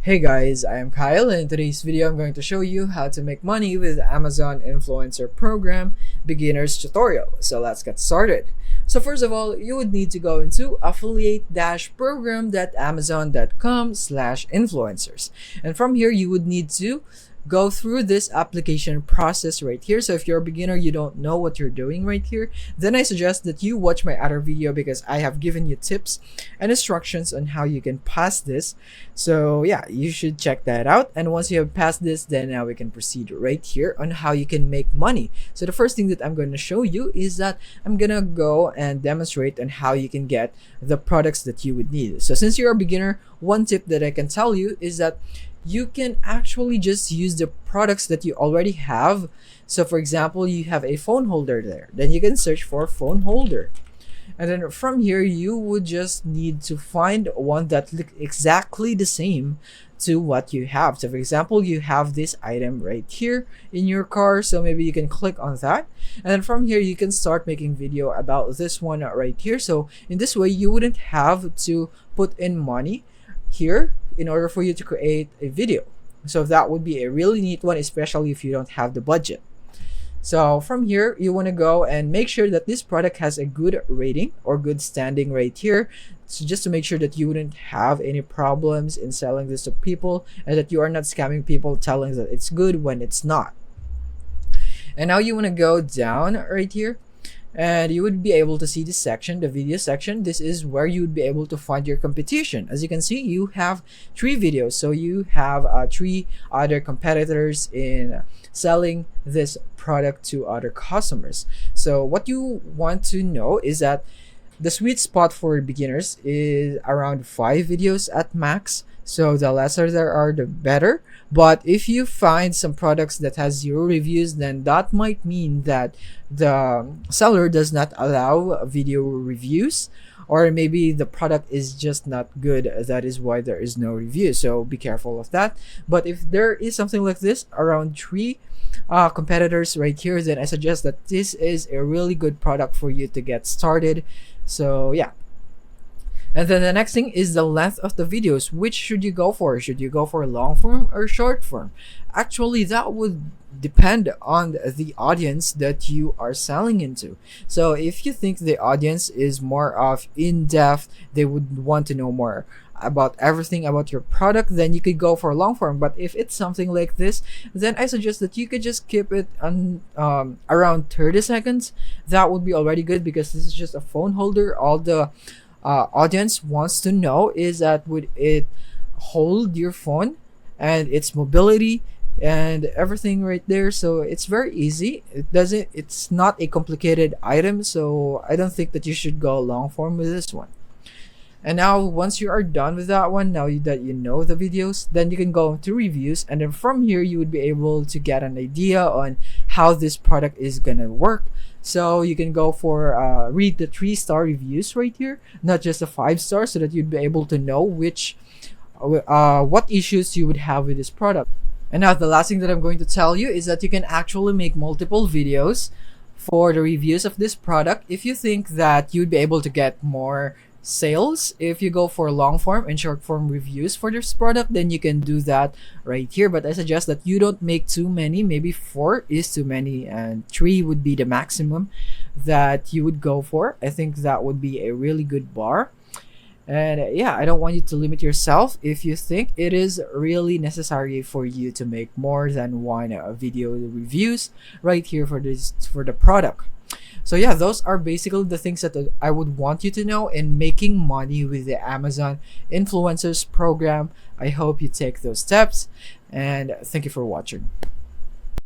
Hey guys, I am Kyle, and in today's video I'm going to show you how to make money with Amazon Influencer Program Beginner's Tutorial. So let's get started. So first of all, you would need to go into affiliate-program.amazon.com/influencers. And from here, you would need to go through this application process right here. So if you're a beginner, you don't know what you're doing right here, then I suggest that you watch my other video because I have given you tips and instructions on how you can pass this. So yeah, you should check that out. And once you have passed this, then now we can proceed right here on how you can make money. So the first thing that I'm going to show you is that I'm gonna go and demonstrate on how you can get the products that you would need. So since you're a beginner, one tip that I can tell you is that you can actually just use the products that you already have. So for example, you have a phone holder there, then you can search for phone holder, and then from here you would just need to find one that looks exactly the same to what you have. So for example, you have this item right here in your car, so maybe you can click on that, and then from here you can start making video about this one right here. So in this way you wouldn't have to put in money here in order for you to create a video. So that would be a really neat one, especially if you don't have the budget. So from here, you want to go and make sure that this product has a good rating or good standing right here. So just to make sure that you wouldn't have any problems in selling this to people and that you are not scamming people telling that it's good when it's not. And now you want to go down right here, and you would be able to see this section, the video section. This is where you would be able to find your competition. As you can see, you have 3 videos. So you have 3 other competitors in selling this product to other customers. So what you want to know is that the sweet spot for beginners is around 5 videos at max. So the lesser there are, the better. But if you find some products that has 0 reviews, then that might mean that the seller does not allow video reviews, or maybe the product is just not good. That is why there is no review. So be careful of that. But if there is something like this, around 3 competitors right here, then I suggest that this is a really good product for you to get started. So yeah. And then the next thing is the length of the videos. Which should you go for? Should you go for long form or short form? Actually, that would depend on the audience that you are selling into. So if you think the audience is more of in-depth, they would want to know more about everything about your product, then you could go for long form. But if it's something like this, then I suggest that you could just keep it on around 30 seconds. That would be already good because this is just a phone holder. All the audience wants to know is that would it hold your phone and its mobility and everything right there. So it's very easy. It's not a complicated item, so I don't think that you should go long form with this one. And now once you are done with that one, now that you know the videos, then you can go into reviews, and then from here you would be able to get an idea on how this product is gonna work. So you can go for read the 3-star reviews right here, not just the 5-star, so that you'd be able to know which what issues you would have with this product. And now the last thing that I'm going to tell you is that you can actually make multiple videos for the reviews of this product if you think that you'd be able to get more sales. If you go for long form and short form reviews for this product, then you can do that right here. But I suggest that you don't make too many. Maybe 4 is too many and 3 would be the maximum that you would go for. I think that would be a really good bar. And yeah, I don't want you to limit yourself if you think it is really necessary for you to make more than 1 video reviews right here for the product. So yeah, those are basically the things that I would want you to know in making money with the Amazon Influencers Program. I hope you take those steps, and thank you for watching.